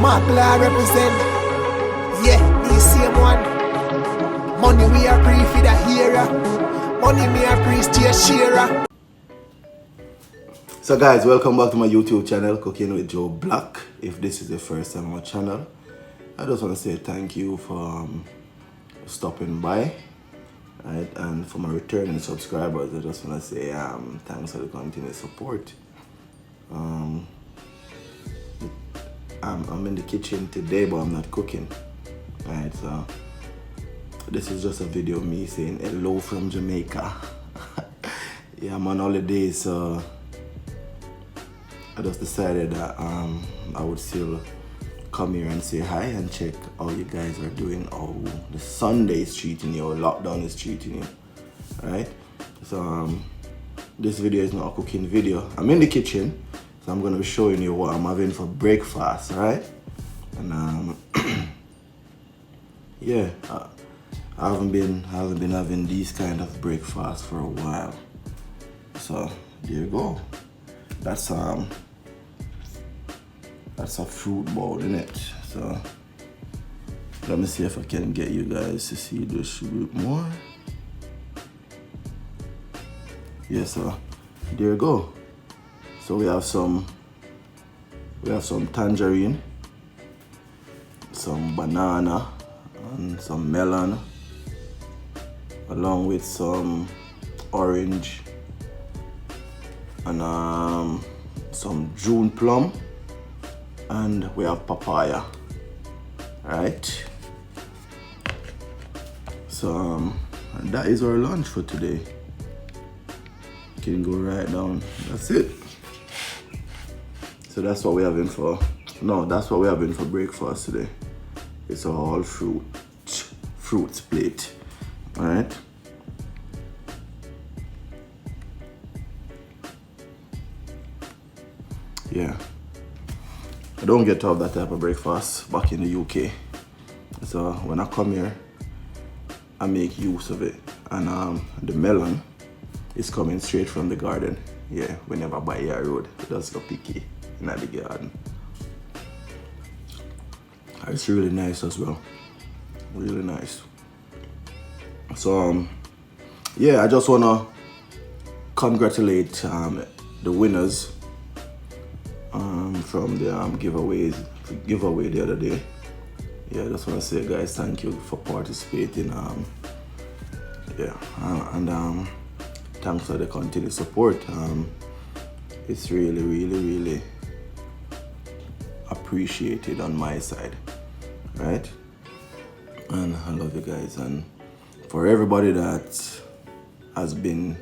Mark Law represent. Yeah, the same one. Money we are free for the hero. Money me are free to your sharer. So guys, welcome back to my YouTube channel, Cooking with JoeBlack. If this is the first time on my channel, I just want to say thank you for stopping by. Right? And for my returning subscribers, I just want to say thanks for the continued support. I'm in the kitchen today, but I'm not cooking. Right, so this is just a video of me saying hello from Jamaica. Yeah, I'm on holiday, so I just decided that I would still come here and say hi and check how you guys are doing, how the Sunday is treating you, or lockdown is treating you. Alright? So this video is not a cooking video. I'm in the kitchen, so I'm gonna be showing you what I'm having for breakfast, alright? And yeah, I haven't been having these kind of breakfast for a while. So there you go. That's a fruit bowl, isn't it? So let me see if I can get you guys to see this a bit more. Yeah, so there you go. So we have some tangerine, some banana, and some melon, along with some orange and some June plum. And we have papaya, right? So and that is our lunch for today. You can go right down. That's it. So that's what we're having for. No, that's what we're having for breakfast today. It's a all fruits plate. All right. Yeah. I don't get to have that type of breakfast back in the UK. So when I come here, I make use of it. And the melon is coming straight from the garden. Yeah, we never buy here road. We just go picky in the garden. It's really nice as well. Really nice. So yeah, I just wanna congratulate the winners from the giveaway the other day. Yeah, I just want to say, guys, thank you for participating. And thanks for the continued support. It's really appreciated on my side, right? And I love you guys. And for everybody that has been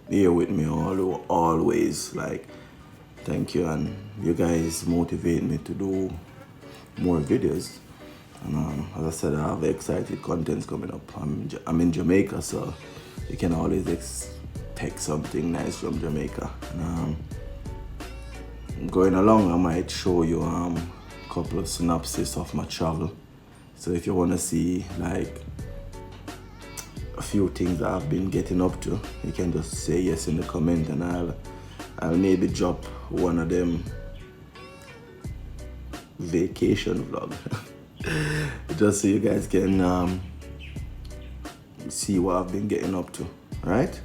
here with me always, like, thank you, and you guys motivate me to do more videos. And as I said, I have exciting contents coming up. I'm in Jamaica, so you can always expect something nice from Jamaica. And going along, I might show you a couple of synopsis of my travel. So if you want to see like a few things that I've been getting up to, you can just say yes in the comment, and I'll maybe drop one of them vacation vlog just so you guys can see what I've been getting up to, right?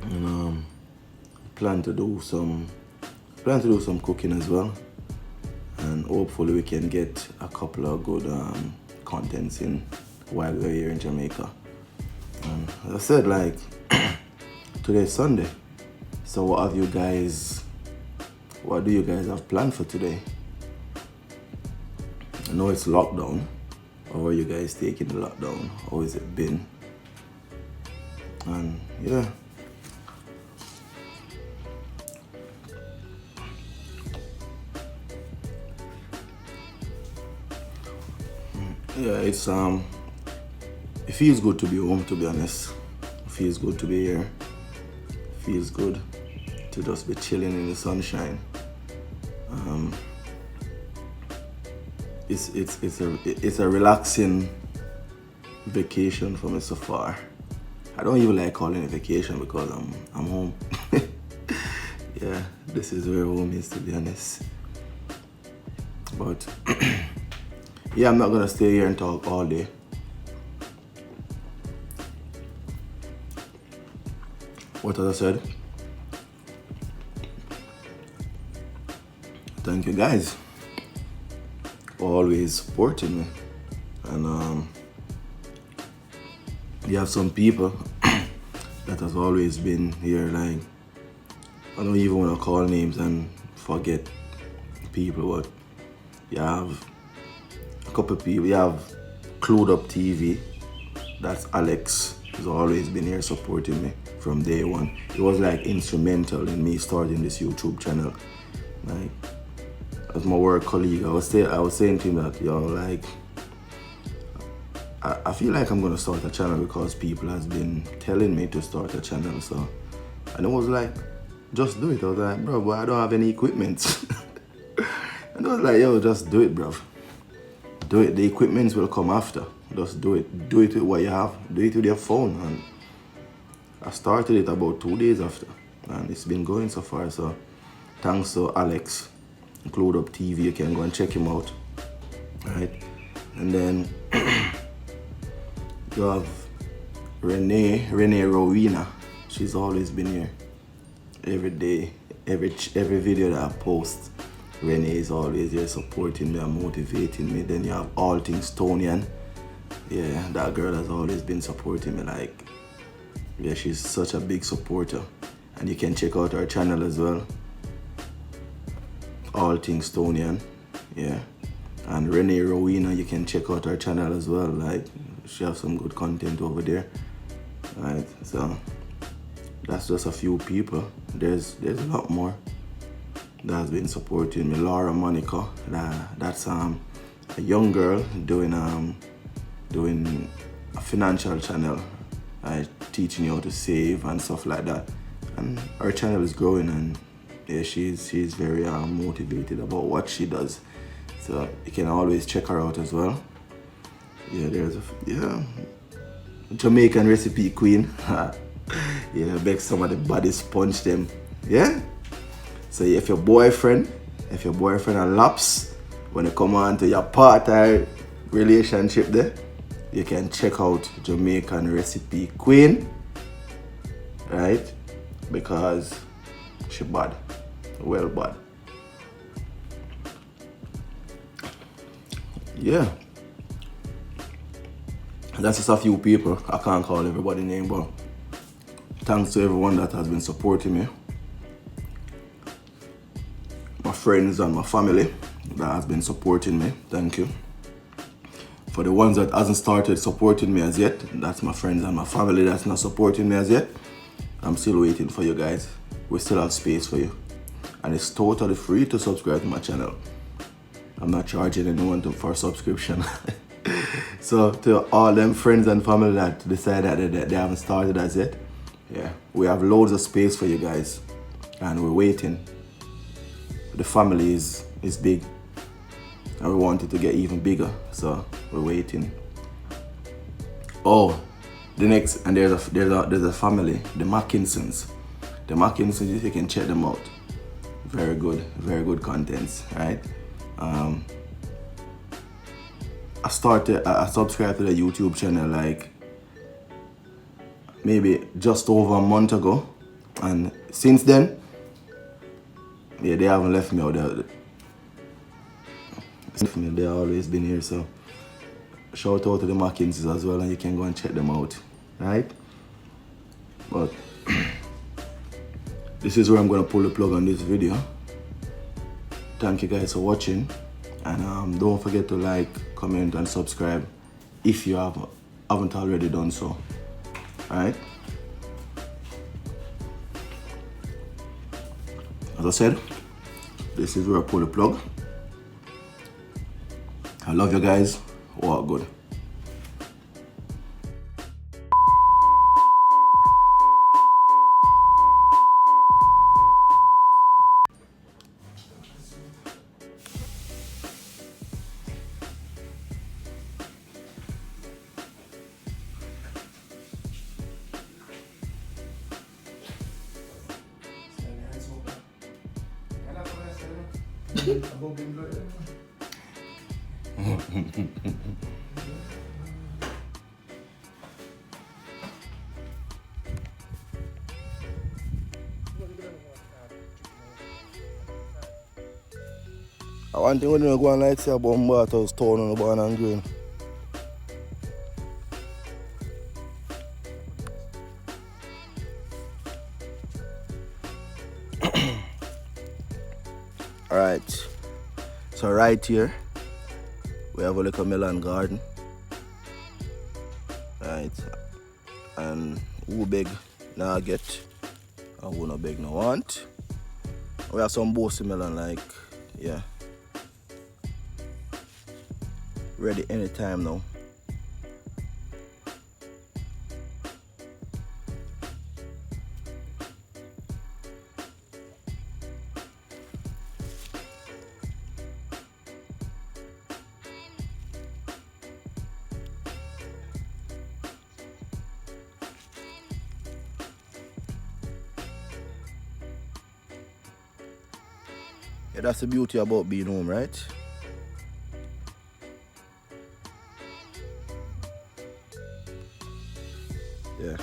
And plan to do some cooking as well, and hopefully we can get a couple of good contents in while we're here in Jamaica. And as I said, like today's Sunday. So what do you guys have planned for today? I know it's lockdown. How are you guys taking the lockdown? How has it been? And yeah. Yeah, it's it feels good to be home, to be honest. It feels good to be here. It feels good to just be chilling in the sunshine. It's a relaxing vacation for me so far. I don't even like calling it vacation because I'm home. Yeah, this is where home is, to be honest. But yeah, I'm not gonna stay here and talk all day. What as I said, thank you guys for always supporting me. And you have some people that has always been here, like, I don't even want to call names and forget people, but you have a couple of people. You have KLU'D TV, that's Alex, who's always been here supporting me from day one. He was like instrumental in me starting this YouTube channel. Like, as my work colleague, I was saying to him that, yo, like, I feel like I'm gonna start a channel because people has been telling me to start a channel. So, and it was like, just do it. I was like, bro, but I don't have any equipment. And I was like, yo, just do it, bro. Do it. The equipment will come after. Just do it. Do it with what you have. Do it with your phone. And I started it about 2 days after, and it's been going so far. So, thanks to Alex, KLU'D TV. You can go and check him out, right? And then you have Renae Rowena. She's always been here. Every day, every video that I post, Renae is always here supporting me and motivating me. Then you have Things Toni-all. Yeah, that girl has always been supporting me. Like, yeah, she's such a big supporter. And you can check out her channel as well. Things Toni-all. Yeah. And Renae Rowena, you can check out her channel as well. Like, she has some good content over there. Right, so that's just a few people. There's a lot more that has been supporting me. Laura Monica, that's a young girl doing a financial channel, teaching you how to save and stuff like that. And her channel is growing, and yeah, she's very motivated about what she does. So you can always check her out as well. Yeah, Jamaican recipe queen. Yeah, make some of the body sponge them. Yeah. So if your boyfriend and laps, when you come on to your partner relationship there, you can check out Jamaican recipe queen, right? Because she bad, well bad. Yeah. That's just a few people. I can't call everybody's name, but thanks to everyone that has been supporting me. My friends and my family that has been supporting me, thank you. For the ones that hasn't started supporting me as yet, that's my friends and my family that's not supporting me as yet. I'm still waiting for you guys. We still have space for you. And it's totally free to subscribe to my channel. I'm not charging anyone for subscription. So to all them friends and family that decide that they haven't started as yet, yeah, we have loads of space for you guys, and we're waiting. The family is big, and we want it to get even bigger, so we're waiting. Oh, the next, and there's a family, the Mackinsons. The Mackinsons, you can check them out. Very good contents, right? I subscribed to the YouTube channel like maybe just over a month ago, and since then, yeah, they haven't left me out there. They've always been here, so shout out to the Mackinsons as well, and you can go and check them out, right? But this is where I'm gonna pull the plug on this video. Thank you guys for watching, and don't forget to like, comment, and subscribe if you haven't already done so. Alright? As I said, this is where I pull the plug. I love you guys. Walk good. Above him, One thing when you go on like say about Mbarthouse town on the barn and green. Alright. So right here we have a little melon garden. Right. And who beg now get and who no beg no want. We have some bossy melon like yeah. Ready anytime now. Yeah, that's the beauty about being home, right? Yeah.